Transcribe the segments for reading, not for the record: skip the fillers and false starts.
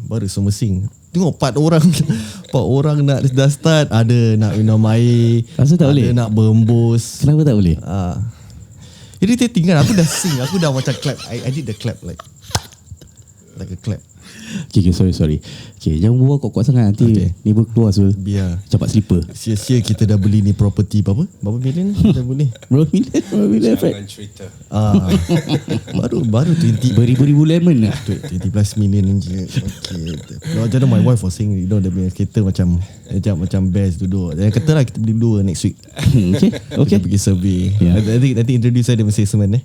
baru semua sing. Tengok part orang nak dah start, ada nak minum air, Rasa tak boleh? ada nak berembus. Kenapa tak boleh? Irritating kan. Aku dah sing, aku dah macam clap. I did the clap like a clap. Okay, sorry. Okay, jangan buat kuat-kuat sangat. Nanti neighbor keluar Sul. Biar Capat slipper. sia-sia kita dah beli ni property berapa million dah beli. Berapa million Fred? Jangan cerita. Baru 20 Beribu-ribu lemon lah. 20 plus million je. Okay. No, just my wife was saying, dia punya kereta macam best duduk. Dia kata lah kita beli 2 next week. Okay. Kita pergi survey. Yeah. Nanti introduce saya dia mesti semen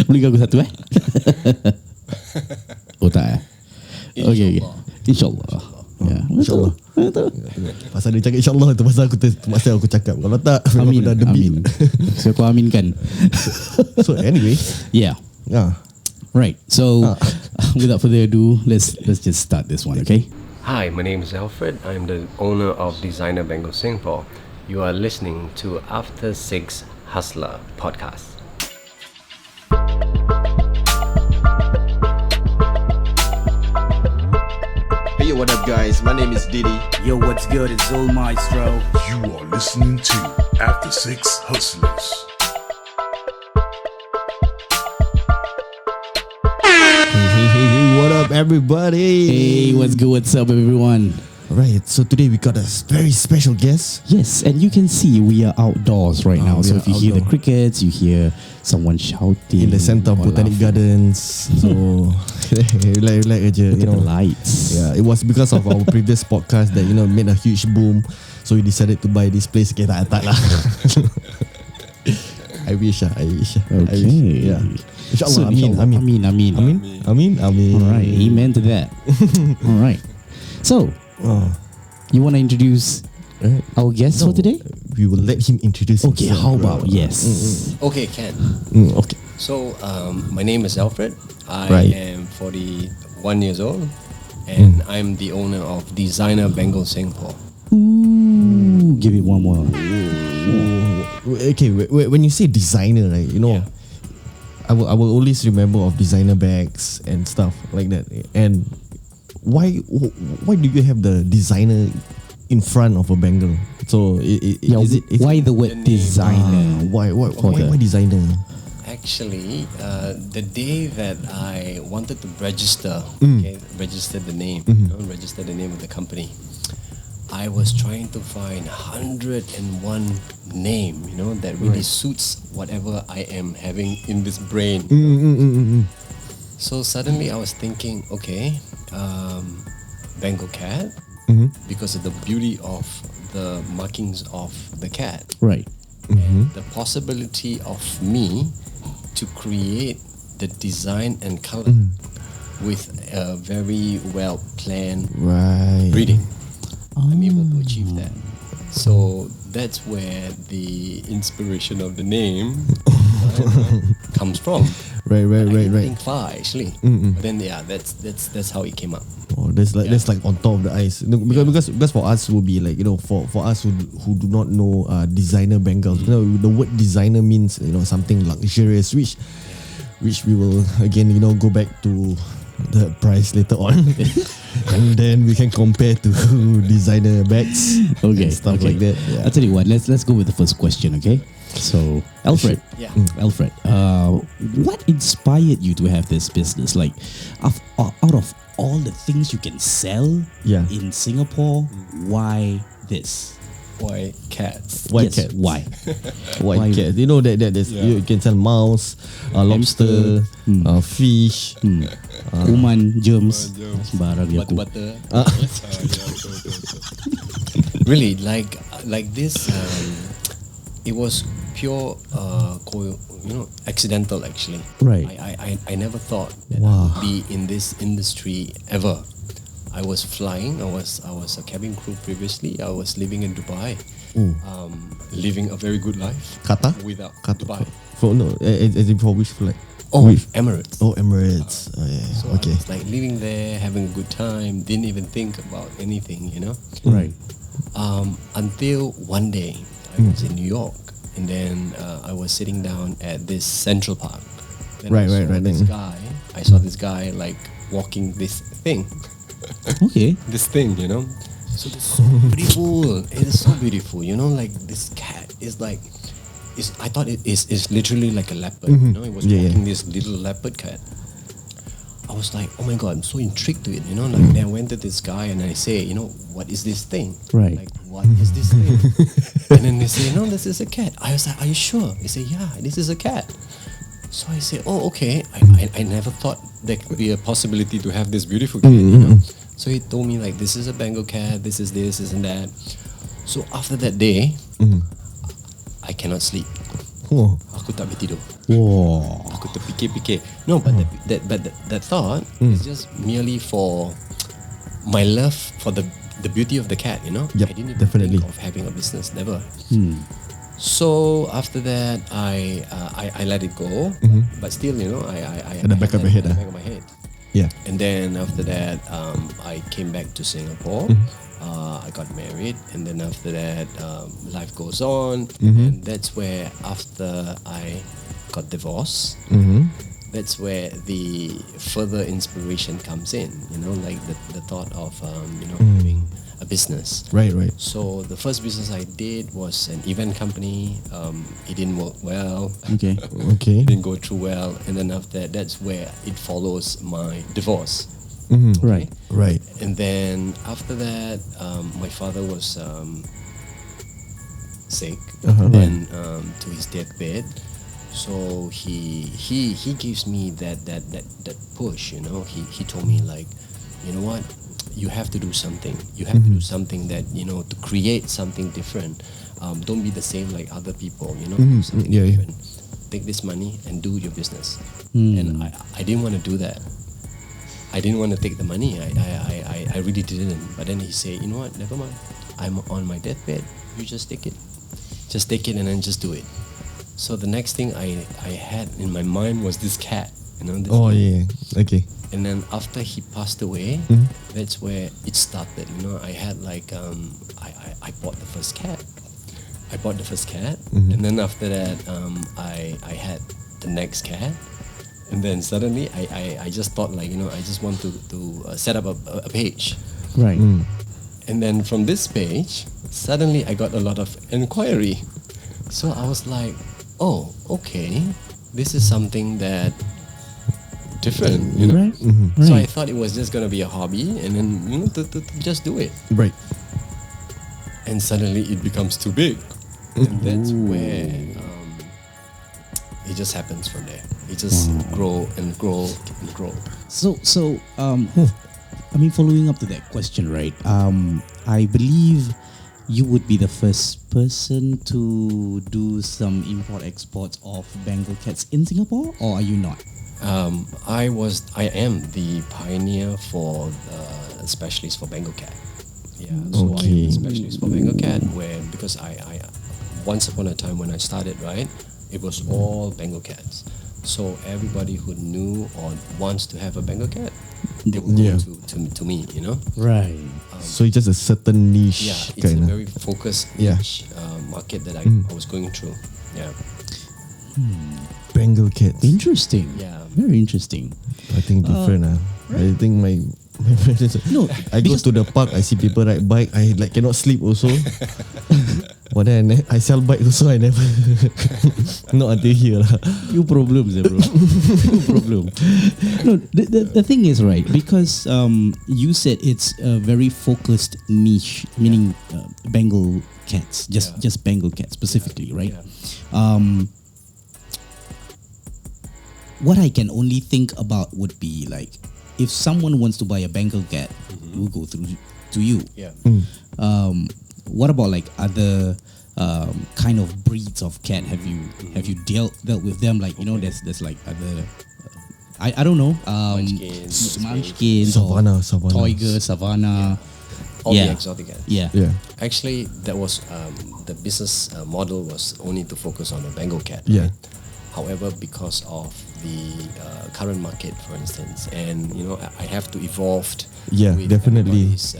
Beli aku satu Oh tak Okay. InsyaAllah. Ya, InsyaAllah. Betul. Pasal dia cakap insyaAllah tu pasal aku cakap. Kalau tak Amin. dah debit. So aku aminkan. So anyway, Yeah. Right. So without further ado, let's just start this one, okay? Hi, my name is Alfred. I'm the owner of Designer Bengal Singapore. You are listening to After 6 Hustler podcast. Hey, what up, guys? My name is Diddy. Yo, what's good? It's Zul Maestro. You are listening to After 6 Hustlers. Hey, what up everybody? Hey, what's good? What's up, everyone? Right, so today we got a very special guest. Yes, and you can see we are outdoors right now. we So are if you hear the outdoor. crickets, you hear someone shouting In the center of or Botanic laughing. Gardens. So relax aja, Look you at the know. lights. Yeah, it was because of our previous podcast that made a huge boom. So we decided to buy this place. Okay, tak lah. I wish. Okay. Yeah. So, Inshallah. Amin. Amin. All right, amen to that. All right. So, you want to introduce our guest for today? We will let him introduce Okay, himself. how about yes? Okay, Ken. Okay. So, my name is Alfred. I Right. am 41 years old, and I'm the owner of Designer Bengal Singapore. Ooh, give it one more. Okay, when you say designer, right? I will always remember of designer bags and stuff like that. And why do you have the designer in front of a Bengal? So is it why the word The name. designer? why the- designer? Actually, the day that I wanted to register, register the name, register the name of the company, I was trying to find 101 name, that really suits whatever I am having in this brain. So suddenly I was thinking, okay, Bengal cat, because of the beauty of the markings of the cat, Right. and the possibility of me to create the design and color with a very well planned Right. breeding. I'm able to achieve that. So that's where the inspiration of the name comes from. Right. I didn't think far actually. But then that's how it came up. Oh, that's like on top of the ice. No, because for us will be like for us who do not know designer Bengals. The word designer means something luxurious, which we will again go back to the price later on, and then we can compare to designer bags and stuff like that. I'll tell you what. Let's go with the first question. Okay. So Alfred, Yeah. Alfred, what inspired you to have this business? Like, out of all the things you can sell in Singapore, why this? Why cats? Why Yes, cat? Why? Why cat? That there's you can sell mouse, lobster, fish. Kuman, germs, sembarang ya aku. Butter. Really, like this. It was pure, accidental actually. Right. I never thought that I would be in this industry ever. I was flying. I was a cabin crew previously. I was living in Dubai, living a very good life. Qatar? Without Qatar. Dubai. As in for which flight? Emirates. Oh, Emirates. Oh, yeah. So Okay. I was like living there, having a good time. Didn't even think about anything, Right. Until one day I was in New York, and then I was sitting down at this Central Park. Then Right. I saw this Then. guy. I saw this guy like walking this thing. Okay. This thing, you know. So it's so beautiful. It is so beautiful, you know. Like this cat is like, I thought it is literally like a leopard. You know, it was walking this little leopard cat. I was like, oh my god, I'm so intrigued to it. You know, like then I went to this guy and I say, you know, what is this thing? Right. Like, what is this thing? And then they say, no, this is a cat. I was like, are you sure? They say, yeah, this is a cat. So I say, oh, okay. I never thought there could be a possibility to have this beautiful cat, you know. So he told me like, this is a Bengal cat, this is this and that. So after that day, I cannot sleep. Oh. Aku tak boleh tidur. Whoa. Aku terfikir-fikir. No, but that thought is just merely for my love for the beauty of the cat, you know. Yep, I didn't even definitely. think of having a business, never. So after that, I let it go, but still, you know, I At the back of your head, at the back of my head. Yeah. And then after that, I came back to Singapore. I got married, and then after that, life goes on, and that's where after I got divorced, that's where the further inspiration comes in. You know, like the thought of having a business. Right. So the first business I did was an event company. It didn't work well. Okay. Okay. It didn't go through well, and then after that, that's where it follows my divorce. Right. Right. And then after that, my father was sick, then to his deathbed. So he gives me that push. You know, he told me like, you know what, you have to do something. You have to do something that, you know, to create something different. Don't be the same like other people. You know, do something different. Take this money and do your business. And I didn't want to do that. I didn't want to take the money. I really didn't. But then he said, you know what, never mind. I'm on my deathbed. You just take it. Just take it and then just do it. So the next thing I had in my mind was this cat. You know, this cat. Okay. And then after he passed away, that's where it started. You know, I had like I bought the first cat. And then after that, I had the next cat. And then suddenly I just thought like, you know, I just want to set up a page. Right. And then from this page, suddenly I got a lot of inquiry. So I was like, oh, okay, this is something that different, you know. Right. So I thought it was just gonna be a hobby, and then, you know, to just do it. Right. And suddenly it becomes too big, and that's where it just happens from there. It just grow and grow and grow. So I mean, following up to that question, right? I believe you would be the first person to do some import-exports of Bengal cats in Singapore, or are you not? I am the pioneer for specialist for Bengal cat. Yeah, so I am the specialist for Bengal cat, because I once upon a time when I started, right, it was all Bengal cats. So everybody who knew or wants to have a Bengal cat, they would go to me, you know. Right. So it's just a certain niche. Yeah, it's a very focused niche market that I was going through. Yeah. Bengal cats. Interesting. Yeah. Very interesting. I think different. I think my friends. No, I go to the park. I see people ride bike. I like cannot sleep also. But then I sell bike also. I never. Not until here lah. Few problems, bro. Few problem. No, the thing is, right, because you said it's a very focused niche, meaning Bengal cats, just Bengal cats specifically, right? Yeah. What I can only think about would be like, if someone wants to buy a Bengal cat, it will go through to you. Yeah. What about like other kind of breeds of cat? Have you dealt with them? Like, you know, there's like other I don't know, Munchkins, Savannah, Toiger, Savannah, All the exotic cats. yeah. Actually, that was the business model was only to focus on the Bengal cat. Yeah. However, because of the current market, for instance, and you know, I have to evolve with definitely. everybody's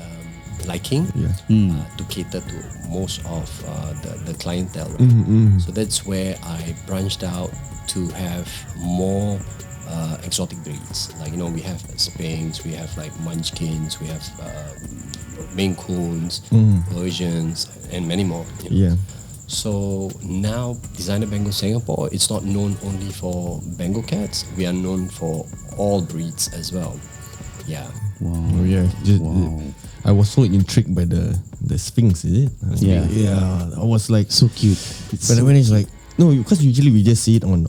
liking to cater to most of the clientele. Right? So that's where I branched out to have more exotic breeds. Like we have Spanx, we have like Munchkins, we have Maine Coons, Persians, and many more. Yeah. So now, Designer Bengal Singapore, it's not known only for Bengal cats. We are known for all breeds as well. Yeah. Wow. Oh, yeah. Wow. I was so intrigued by the Sphinx, is it? Yeah. Yeah. I was like So cute. It's But so when it's like no, because usually we just see it on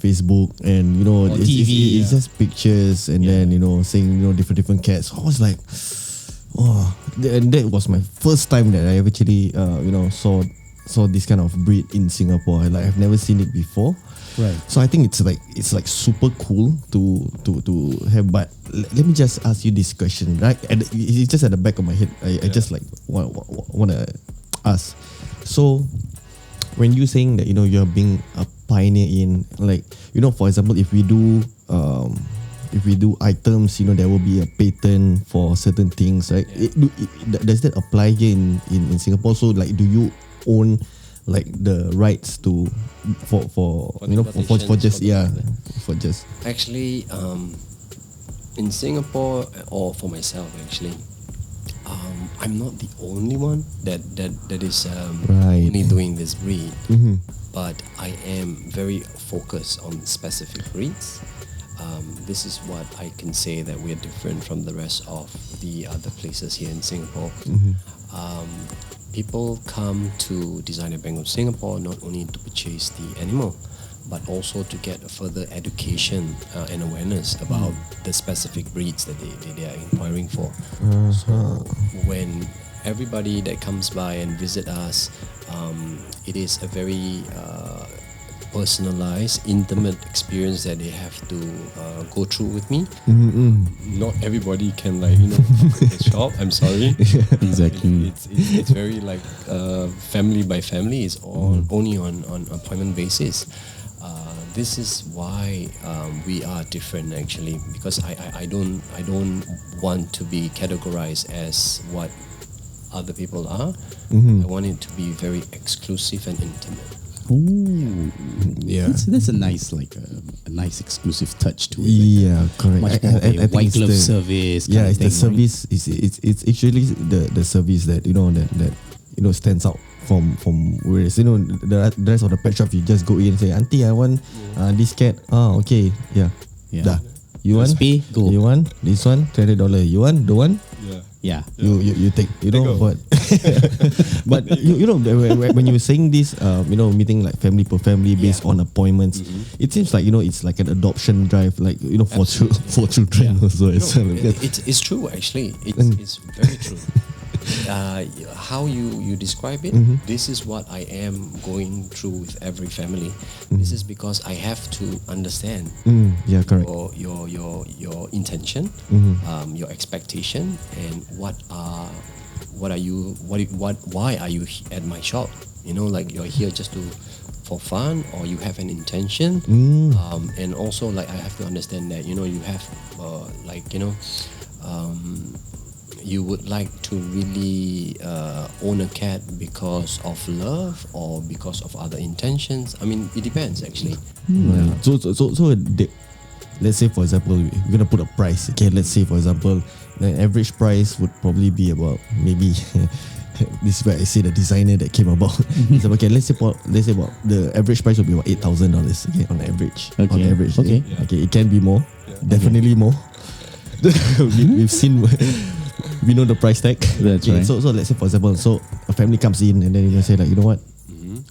Facebook, and On TV, it's just pictures, and then saying different cats. I was like, oh, and that was my first time that I actually saw this kind of breed in Singapore. I've never seen it before. Right. So I think it's like super cool to have. But let me just ask you this question, right? And it's just at the back of my head. I just like want to ask. So when you saying that you're being a pioneer in, like, for example, if we do items, there will be a patent for certain things, right? Does that apply here in Singapore? So like, do you own like the rights to for just for just Actually, in Singapore, or for myself actually, I'm not the only one that is Right. only doing this breed, Mhm. but I am very focused on specific breeds. This is what I can say that we're different from the rest of the other places here in Singapore. People come to Designer Bengal Singapore not only to purchase the animal, but also to get further education and awareness about the specific breeds that they are inquiring for. So when everybody that comes by and visit us, it is a very personalized, intimate experience that they have to go through with me. Not everybody can the shop. I'm sorry. Exactly. It's very like family by family. It's all only on appointment basis. This is why we are different actually, because I don't want to be categorized as what other people are. I want it to be very exclusive and intimate. Ooh. Yeah. That's a nice a nice exclusive touch to it. Yeah, correct. Much more of a think white it's glove the- service. Yeah, kind it's the of thing, right? service. It's actually the service that that stands out from whereas the rest of the pet shop, you just go in and say, Auntie, I want this cat. Okay, yeah. Yeah. Dah. You want? Just pay, go. You want this one? $20. You want? The one? Yeah. You take, but but when you were saying this, meeting like family per family based on appointments, it seems like it's like an adoption drive, like for for children also as well. It's true actually. It's very true. How you describe it, this is what I am going through with every family. This is because I have to understand Yeah, correct. your intention, your expectation, and why are you at my shop? Like you're here just for fun, or you have an intention, and also like I have to understand that you have you would like to really own a cat because of love or because of other intentions. I mean, it depends actually. Right. So let's say for example, we're gonna put a price. Okay, let's say for example, the average price would probably be about maybe. This is where I say the designer that came about. It's about, okay, let's say about the average price would be about $8,000. Okay, on average. Okay. On average. Okay. Okay, it can be more. Definitely more. We've seen. We know the price tag. That's okay, right. So let's say for example, so a family comes in and then you say like, you know what,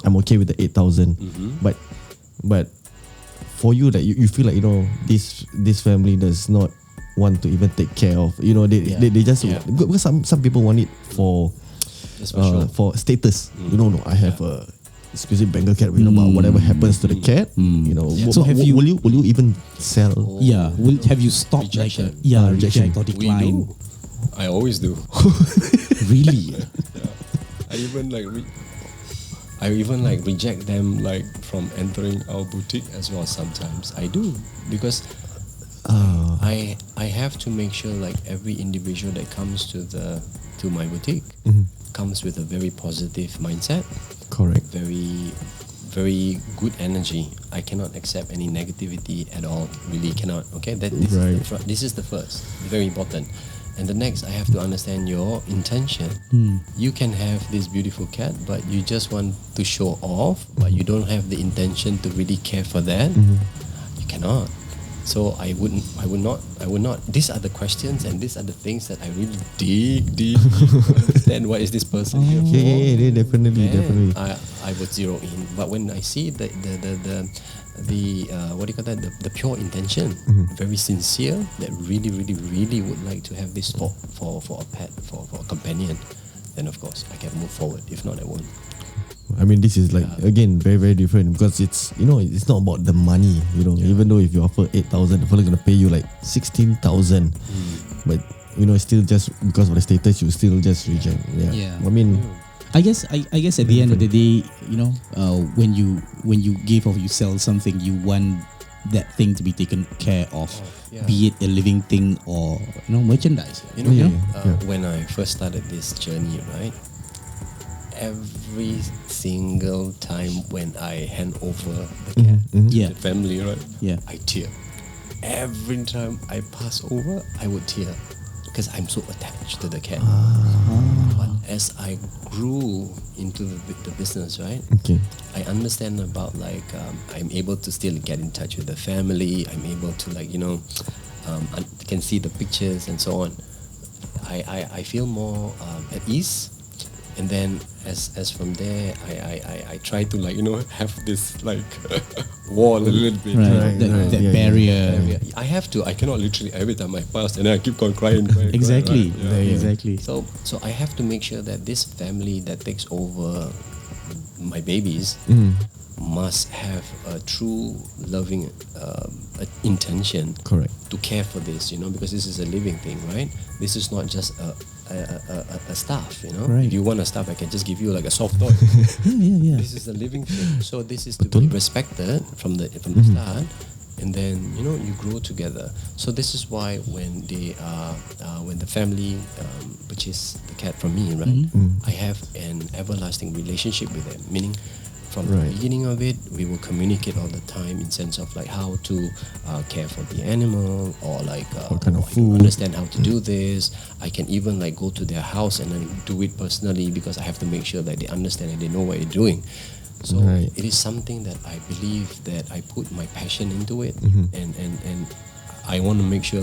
I'm okay with the 8,000, but for you that you feel like this family does not want to even take care of, they just because some people want it for That's for sure. for status. No, I have a exclusive Bengal cat. But whatever happens to the cat, So have you- will you even sell? Yeah. Have you stopped Rejection. reject or We decline? do. I always do. Really? I even reject them from entering our boutique as well. Sometimes I do, because I have to make sure every individual that comes to my boutique comes with a very positive mindset, Correct. very very good energy. I cannot accept any negativity at all. Really cannot. Okay, Right. This is the first, very important. And the next, I have to understand your intention. You can have this beautiful cat, but you just want to show off, but you don't have the intention to really care for that. You cannot. So I would not. These are the questions and these are the things that I really dig deep to understand what is this person here for. Yeah, definitely. I would zero in. But when I see the what do you call that? The pure intention, very sincere, that really would like to have this for a pet, for a companion, then of course I can move forward. If not, I won't. I mean, this is like again very different because it's it's not about the money. Even though if you offer 8,000, the fellow gonna pay you like 16,000, but it's still just because of the status, you still just reject. Yeah. I mean. I guess at the end of the day, when you give or you sell something, you want that thing to be taken care of, be it a living thing or merchandise. When I first started this journey, right? Every single time when I hand over the cat to the family, right? Yeah. I tear. Every time I pass over, I would tear because I'm so attached to the cat. But as I grew into the business, right? Okay. I understand about I'm able to still get in touch with the family. I'm able to can see the pictures and so on. I feel more at ease. And then as from there, I try to have this wall a little bit. Right. That barrier. I have to. I cannot literally every time I pass and then I keep on crying. Exactly. Right? Exactly. So I have to make sure that this family that takes over my babies must have a true loving intention. Correct. To care for this, because this is a living thing, right? This is not just a staff, Right. If you want a staff, I can just give you like a soft toy. Yeah. This is a living thing, so this is to be respected from the start, and then you grow together. So this is why when the family purchase the cat from me, right? I have an everlasting relationship with them, meaning. From the beginning of it, we will communicate all the time in sense of how to care for the animal or what kind of I food. understand how to do this. I can even go to their house and then do it personally because I have to make sure that they understand and they know what they're doing. So it is something that I believe that I put my passion into it, and I want to make sure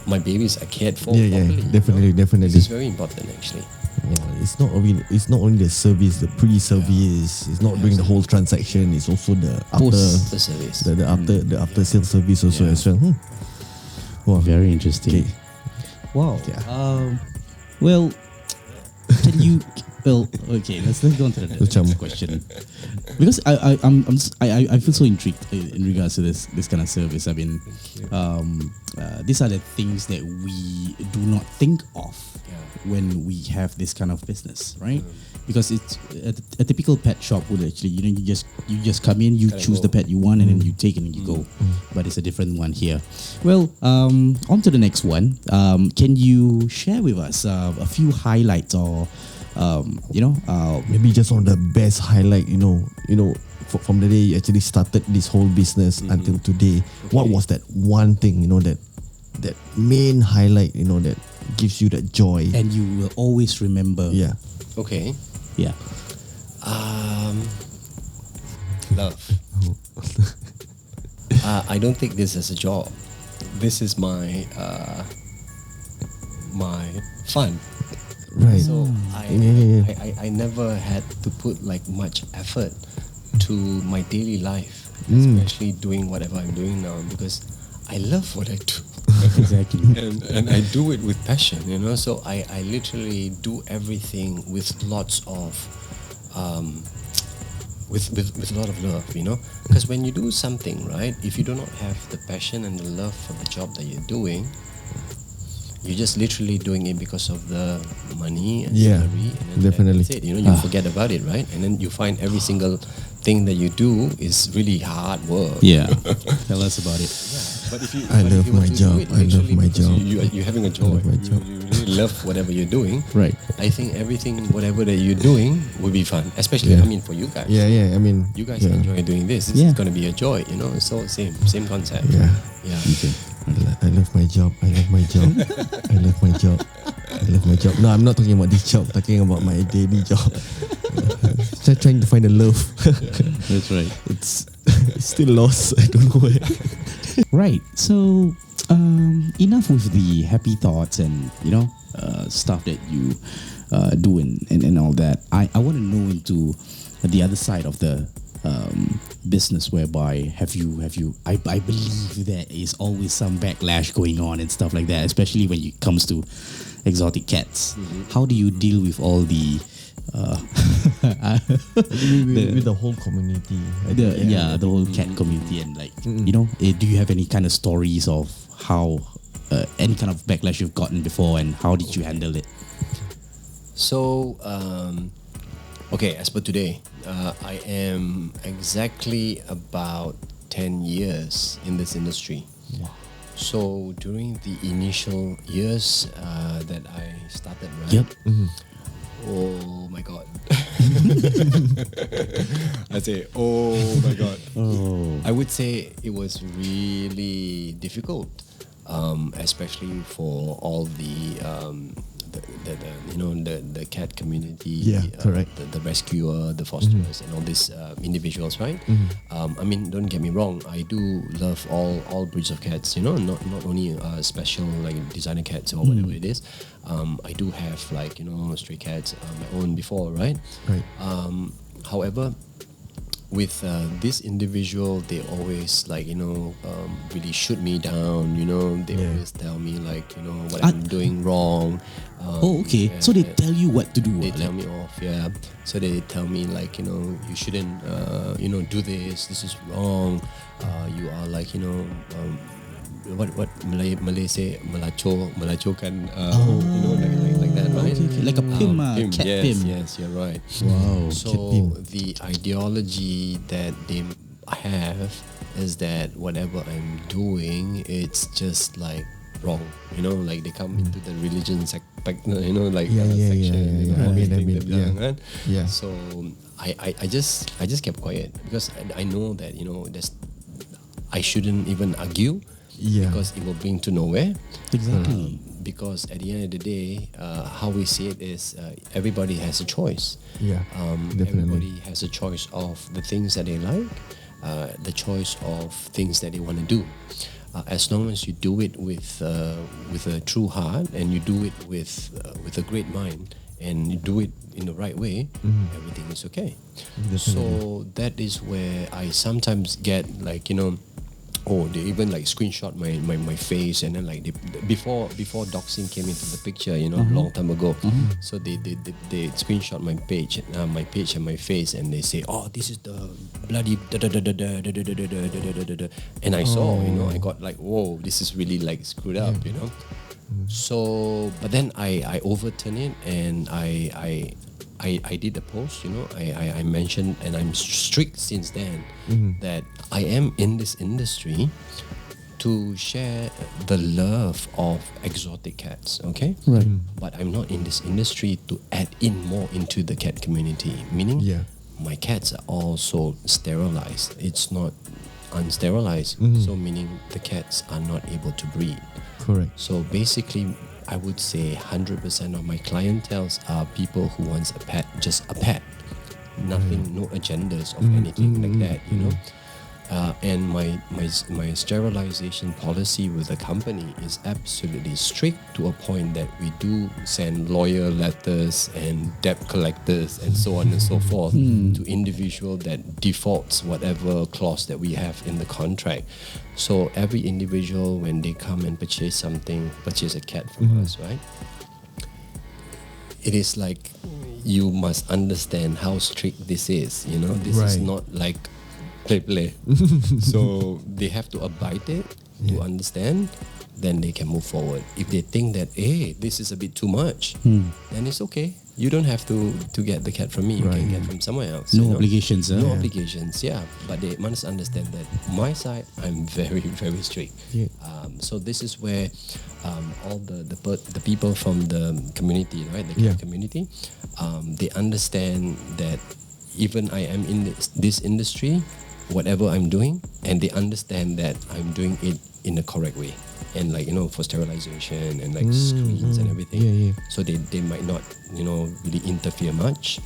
my babies are cared for properly. Definitely. This is very important actually. Yeah, it's not only the service, the pre-service. It's not doing the whole transaction. It's also the after service. the after sales service also as well. Wow. Very interesting. Okay. Wow. Yeah. Well, can you? Well, okay. Let's go on to the next question. Because I feel so intrigued in regards to this kind of service. I mean, these are the things that we do not think of when we have this kind of business, right? Because it's a typical pet shop would actually, you just come in, you choose the pet you want, and then you take it and you go. But it's a different one here. Well, on to the next one. Can you share with us a few highlights or maybe just on the best highlight, from the day you actually started this whole business until today, what was that one thing, that main highlight, that gives you that joy and you will always remember? Yeah. Okay. Yeah. Love. I don't think this is a job. This is my fun. Right. So I never had to put much effort to my daily life, especially doing whatever I'm doing now, because I love what I do. Exactly. and I do it with passion, so I literally do everything with lots of with a lot of love, because when you do something, right, if you do not have the passion and the love for the job that you're doing, you're just literally doing it because of the money and Yeah, salary, and then definitely. that's it. You forget about it, right? And then you find every single thing that you do is really hard work. Yeah. Tell us about it. But if you, I but if love you were my to job. do it I love literally my because job. You're having a joy. love my job. You really love whatever you're doing. Right. I think everything, whatever that you're doing, will be fun. Especially, Yeah. I mean, for you guys. Yeah. I mean, You guys yeah. enjoy doing this. This Yeah. is going to be a joy, So same concept. Yeah. Yeah. Okay. I love my job. I love my job. I love my job. I love my job. No, I'm not talking about this job. Talking about my daily job. Trying to find the love. That's right. It's still lost. I don't know where. Right. So, enough with the happy thoughts and stuff that you do and all that. I want to know into the other side of the business, whereby have you? I believe there is always some backlash going on and stuff like that, especially when it comes to exotic cats. How do you deal with all the with the whole community. the whole cat community, and do you have any kind of stories of how any kind of backlash you've gotten before, and how did you handle it? So, okay, as per today, I am exactly about 10 years in this industry. Wow. So during the initial years that I started, right? Yep. Oh my God. I say, oh my God. Oh. I would say it was really difficult, especially for all the cat community, Yeah, correct. the rescuer, the fosterers, and all these individuals, right? I mean, don't get me wrong. I do love all breeds of cats. Not only special like designer cats or whatever it is. I do have stray cats my own before, right? Right. However, with this individual, they always really shoot me down. They always tell me what I'm doing wrong. Okay. So they tell you what to do. They tell me off, yeah. So they tell me you shouldn't do this. This is wrong. You are what Malay say melacokan like that, right? Okay. Like a pimp, Pimp, cat yes, pimp. yes, you're right. Wow. So the ideology that they have is that whatever I'm doing, it's just wrong. They come into the religion section. Yeah. I mean, right? Yeah. So I just kept quiet because I know that I shouldn't even argue. Yeah. Because it will bring to nowhere. Exactly. Because at the end of the day, how we see it is everybody has a choice. Yeah, definitely. Everybody has a choice of the things that they like, the choice of things that they want to do. As long as you do it with a true heart and you do it with a great mind and you do it in the right way, everything is okay. Definitely. So that is where I sometimes get they even screenshot my face, and then before doxing came into the picture, long time ago. So they screenshot my page and my face, and they say, oh, this is the bloody and I saw, I got whoa, this is really screwed up, So, but then I overturn it, and I did a post, I mentioned, and I'm strict since then that I am in this industry to share the love of exotic cats, okay? Right. But I'm not in this industry to add in more into the cat community, meaning my cats are also sterilized. It's not unsterilized, so meaning the cats are not able to breed. Correct. So basically, I would say 100% of my clientels are people who wants a pet, just a pet. Nothing, no agendas of anything like that, And my sterilization policy with the company is absolutely strict, to a point that we do send lawyer letters and debt collectors and so on and so forth to individual that defaults whatever clause that we have in the contract. So every individual, when they come and purchase a cat from us, right? It is you must understand how strict this is. This is Right. not play. So they have to abide it to understand. then they can move forward. If they think that, hey, this is a bit too much, then it's okay. You don't have to get the cat from me. You can get from somewhere else. No obligations. No obligations, yeah. But they must understand that my side, I'm very, very strict. Yeah. So this is where all the people from the community, right, the cat community, they understand that even I am in this industry, whatever I'm doing, and they understand that I'm doing it in the correct way, and like, you know, for sterilization and like screens and everything. So they might not, you know, really interfere much.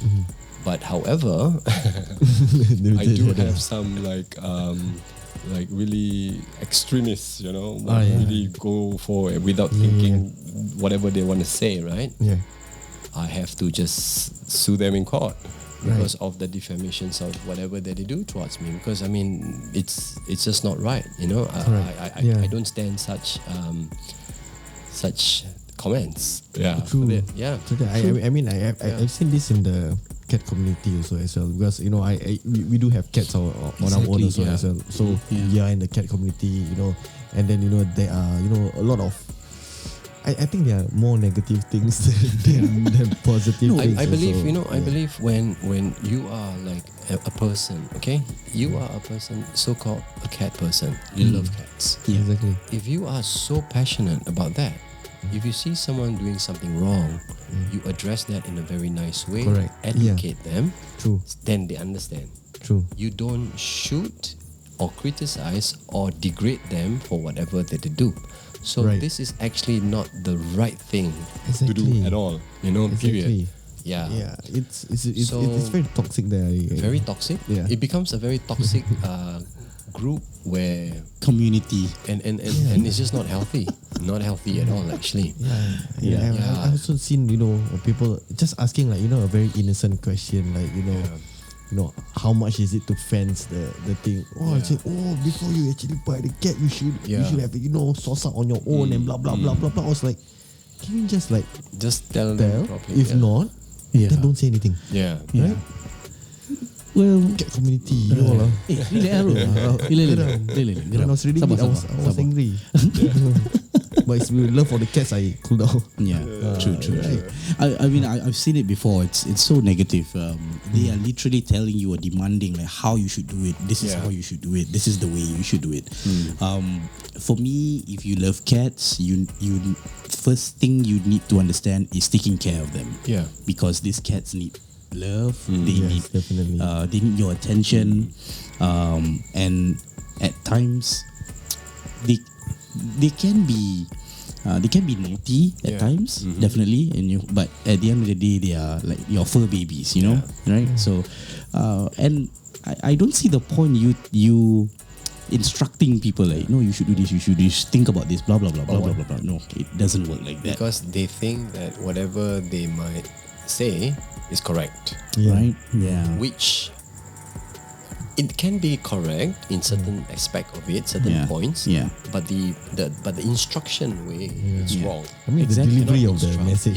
But however, I do have some like really extremists, you know, really go for it without thinking whatever they want to say, right? Yeah. I have to just sue them in court because of the defamations of whatever that they do towards me. Because I mean, it's just not right, you know. I don't stand such comments. Yeah, True. Yeah. So I mean, I've seen this in the cat community also as well, because you know we do have cats on our own also as well. So we are in the cat community, you know, and then you know there are, you know, a lot of. I think there are more negative things than positive things. I believe also. you know. I believe when you are like a person, okay, you are a person, so-called a cat person. You love cats. Yeah, exactly. If you are so passionate about that, if you see someone doing something wrong, you address that in a very nice way. Correct. Educate them. True. Then they understand. True. You don't shoot or criticize or degrade them for whatever that they do. So this is actually not the right thing to do at all. You know, period. Yeah. Yeah. It's very toxic there. Very toxic. Yeah. It becomes a very toxic group where Community. and it's just not healthy. Not healthy at all, actually. I've also seen, you know, people just asking like, you know, a very innocent question like, you know, you know, how much is it to fence the thing? Oh, I say, before you actually buy the cat, you should have, you know, source out on your own and blah blah blah blah blah. I was like, can you just like tell them properly? If not, then don't say anything. Yeah. Right? Well, Cat community, you know lah. When I was reading it, I was angry. But it's with love for the cats, I cool down. Yeah, true. I mean, I've seen it before. It's so negative. They are literally telling you or demanding like how you should do it. This is how you should do it. This is the way you should do it. For me, if you love cats, you first thing you need to understand is taking care of them. Yeah, because these cats need love. They need definitely. They need your attention. And at times, they can be naughty at times, definitely, but at the end of the day, they are like your fur babies, you know, right? So, and I don't see the point you instructing people like, no, you should do this, you should do this, think about this, blah blah blah blah blah blah blah. No, it doesn't work like that. Because they think that whatever they might say is correct, right? Yeah, which. It can be correct in certain aspect of it, certain points. Yeah. But the instruction way is wrong. I mean, the delivery of the message.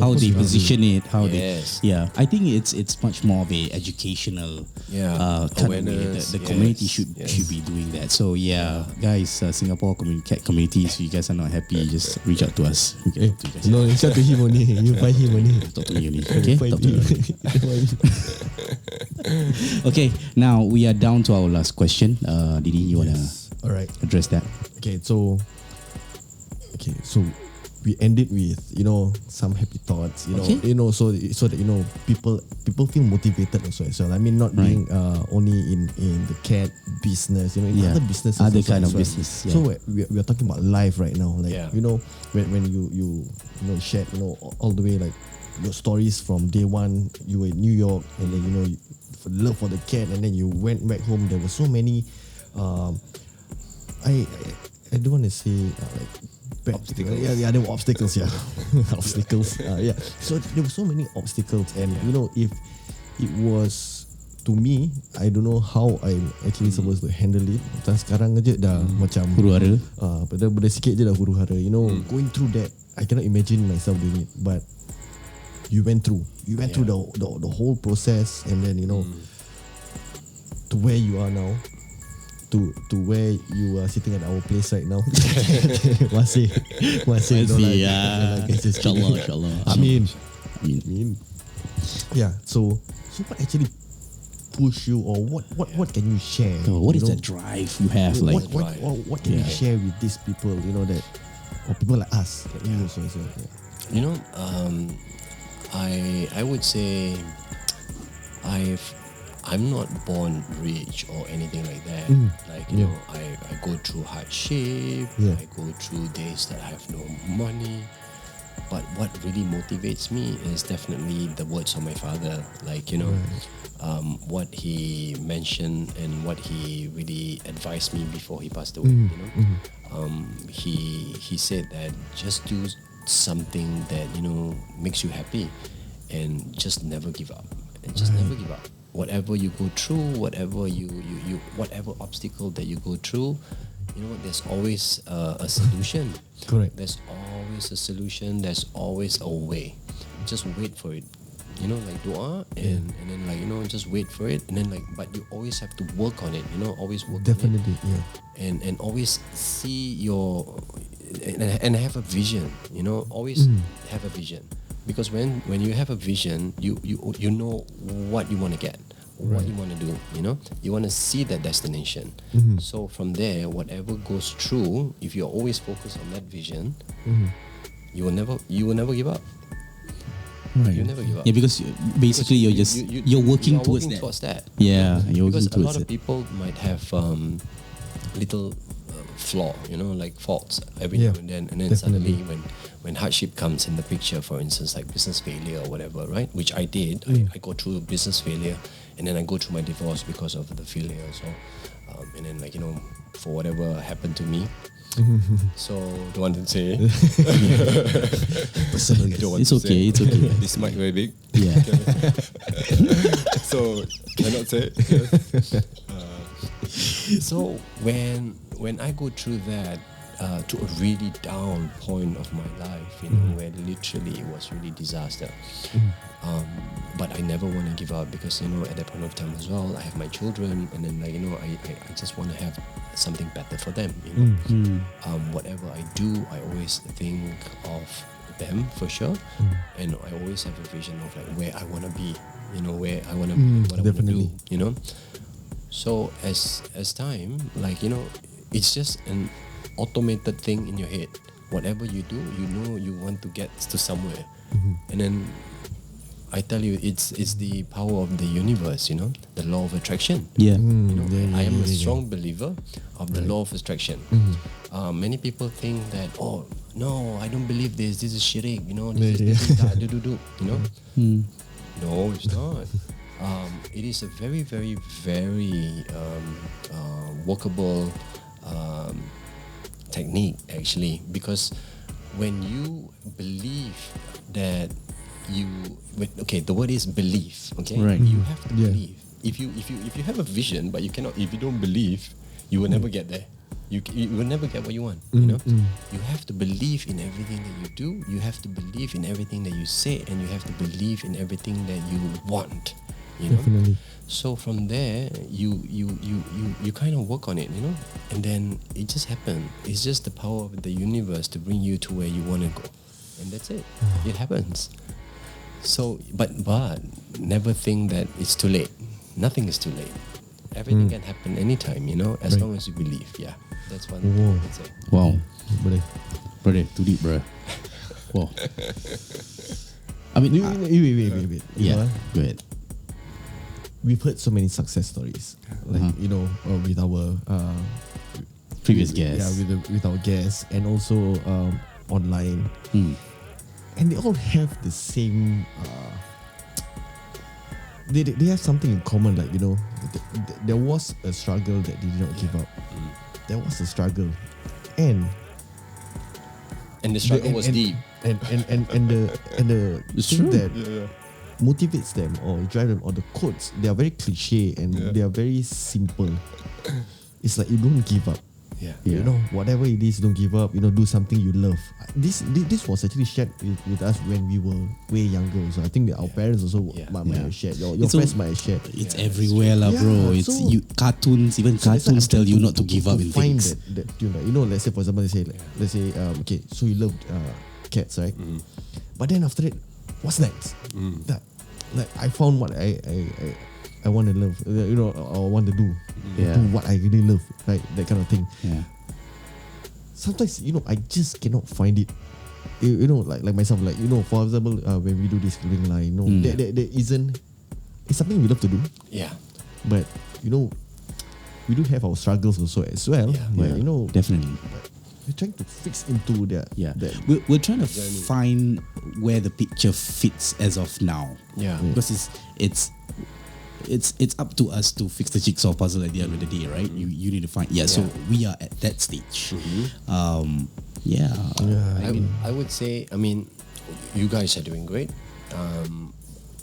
How they position it, how they. Yeah. I think it's much more of a educational. Awareness. The community should be doing that. So guys, Singapore cat community. If you guys are not happy, just reach out to us. We can talk to you guys. No, reach out to him only. You find him only. Talk to me only. Okay. Talk to me. Okay. Now we are down to our last question. Didi, you wanna address that? Okay, so we ended with, you know, some happy thoughts, you know, so that, you know, people feel motivated also as well. I mean, not being only in the cat business, you know, in other businesses, other kind of business. Yeah. So we are talking about life right now, like you know, when you know shared, you know, all the way like your stories from day one. You were in New York, and then, you know, love for the cat, and then you went back home. There were so many I don't want to say like obstacles. There were obstacles. Obstacles. So there were so many obstacles, and you know, if it was to me, I don't know how I'm actually supposed to handle it. Macam sekarang aja dah macam huru-hara. Benda sikit je dah huru-hara. You know, going through that, I cannot imagine myself doing it. But you went through the whole process, and then, you know, to where you are now. to where you are sitting at our place right now. masih no lah. Yeah. Inshallah. I mean. Yeah. So what actually push you, or what can you share? So what is you know? that drive you have? Like, What can you share with these people? You know that, or people like us. Like you also, yeah. You know, I would say I'm not born rich or anything like that. Like you know, I go through hardship. Yeah. I go through days that I have no money. But what really motivates me is definitely the words of my father. Like you know, what he mentioned and what he really advised me before he passed away. You know, he said that just do something that you know makes you happy, and just never give up. And just never give up. Whatever you go through, whatever whatever obstacle that you go through, you know, there's always a solution. Correct. There's always a solution. There's always a way. Just wait for it. You know, like dua, and then like you know, just wait for it, and then like, but you always have to work on it. You know, always work Definitely, on it. And always see your and have a vision. You know, always have a vision. Because when you have a vision, you know what you want to get, what you want to do. You know, you want to see that destination. So from there, whatever goes through, if you're always focused on that vision, you will never give up. Right. You never give up. Yeah, because basically you're working towards that. Yeah, you're working because a towards lot of it. people might have little flaw, you know, like faults every now and then definitely. suddenly when hardship comes in the picture, for instance, like business failure or whatever, right? Which I did. I go through business failure, and then I go through my divorce because of the failure. So, and then like you know, for whatever happened to me. So don't want to say. Don't want It's to okay. say. It's okay. This mic very big. Yeah. So cannot say. So when I go through that to a really down point of my life, you know, where literally it was really disaster. But I never want to give up because you know at that point of time as well, I have my children, and then like you know I just want to have something better for them. You know, whatever I do, I always think of them for sure, and I always have a vision of like where I want to be. You know, where I want to be, what I want to do. You know. So as time, like you know, it's just an automated thing in your head. Whatever you do, you know you want to get to somewhere, and then I tell you, it's the power of the universe. You know, the law of attraction. Yeah. You know, I am a strong believer of the law of attraction. Many people think that, oh no, I don't believe this. This is shirik. You know, this is that. Do. You know, no, it's not. It is a very, very, very workable technique actually, because when you believe that the word is belief. Okay, Right. You have to believe. If you have a vision, but you cannot. If you don't believe, you will never get there. You will never get what you want. You know, you have to believe in everything that you do. You have to believe in everything that you say, and you have to believe in everything that you want. You know? Definitely. So from there, you kind of work on it, you know, and then it just happened. It's just the power of the universe to bring you to where you want to go, and that's it. It happens. So, but never think that it's too late. Nothing is too late. Everything can happen anytime, you know, as long as you believe. Yeah, that's one thing. Whoa. That's it. Wow. Boleh. Too deep, bro. Wow. I mean, Wait. You yeah. know, Go ahead. we've heard so many success stories, like you know, with our Previous guests. Yeah, with our guests, and also online, and they all have the same. They have something in common, like you know, there was a struggle that they did not give up. There was a struggle, and And the struggle was deep. And the It's thing true. that motivates them or drive them, or the quotes, they are very cliche and they are very simple. It's like you don't give up. Yeah. You know, whatever it is, don't give up. You know, do something you love. This was actually shared with us when we were way younger. So I think that our parents also might have shared. Your It's friends all- might have shared. It's everywhere, lah, bro. Yeah, It's so- cartoons. Even So it's like cartoons tell you not to give up to in find things. that tune. You know, let's say for example, let's say okay, so you loved cats, right? But then after that, what's next? That, like I found what I want to love, you know, or want to do, Yeah. do what I really love, right? That kind of thing. Yeah. Sometimes, you know, I just cannot find it. You know, like myself, like, you know, for example, when we do this clothing line, you know, there isn't. It's something we love to do, Yeah. but you know, we do have our struggles also as well. Yeah. But you know, Definitely. we're trying to fix into that. Yeah. That, We're trying to find where the picture fits as of now. Yeah. Because it's up to us to fix the jigsaw puzzle at the end of the day, right? You need to find so we are at that stage. Yeah. I would say, I mean, you guys are doing great.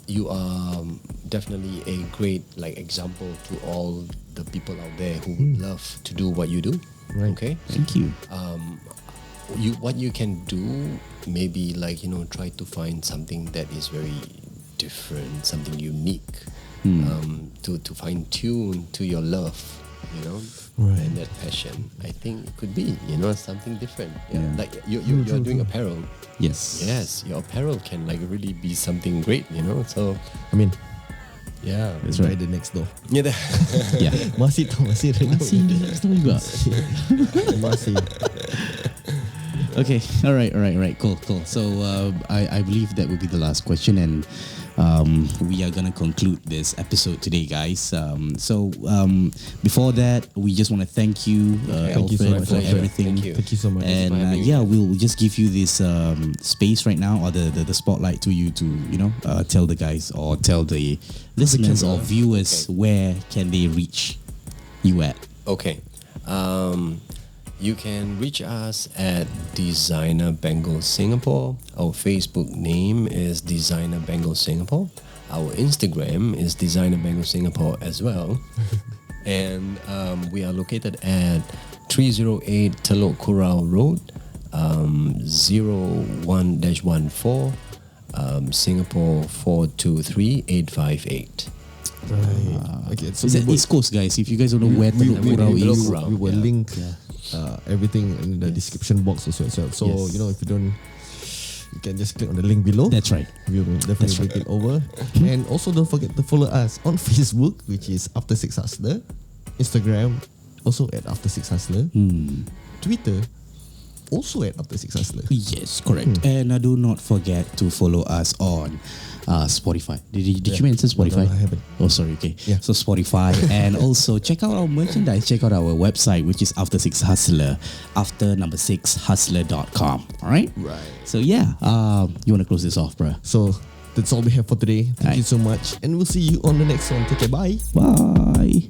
You are definitely a great example to all the people out there who would love to do what you do. Right. Okay. Thank you. What you can do, maybe try to find something that is very different, something unique, to fine tune to your love, and that passion. I think it could be something different. Yeah. Like you're doing apparel. Yes. Yes, your apparel can really be something great. So I mean, yeah, it's right the next door. Yeah. Yeah. Masih Masih tahu juga. Masih. Okay. All right. Cool. So I believe that will be the last question, and we are gonna conclude this episode today, guys. Before that, we just want to thank you, Thank you so Alfred, much. for Pleasure. everything. Thank you so much. And for having me. we'll just give you this space right now, or the spotlight to you to tell the guys or tell the listeners or viewers where can they reach you at. Okay. You can reach us at Designer Bengal Singapore. Our Facebook name is Designer Bengal Singapore. Our Instagram is Designer Bengal Singapore as well. And we are located at 308 Telok Kurau Road, 01-14, Singapore 423858. Right. Okay. So It's at East Coast, guys. If you guys don't know where Telok Kurau Telok is, Kurau. we will link everything in the description box also as well. So Yes. if you don't, you can just click on the link below. that's right. We will definitely bring it over. And also don't forget to follow us on Facebook, which is After Six Hustler, Instagram, also at After Six Hustler, Twitter, also at After Six Hustler. Yes, correct. And do not forget to follow us on Spotify. Did you mention Spotify? No, I haven't. Oh, sorry. Okay. Yeah. So Spotify, and also check out our merchandise. Check out our website, which is After Six Hustler, after6hustler.com. All right. Right. So yeah, you want to close this off, bro? So that's all we have for today. Thank you Right. so much, and we'll see you on the next one. Take care. Bye. Bye.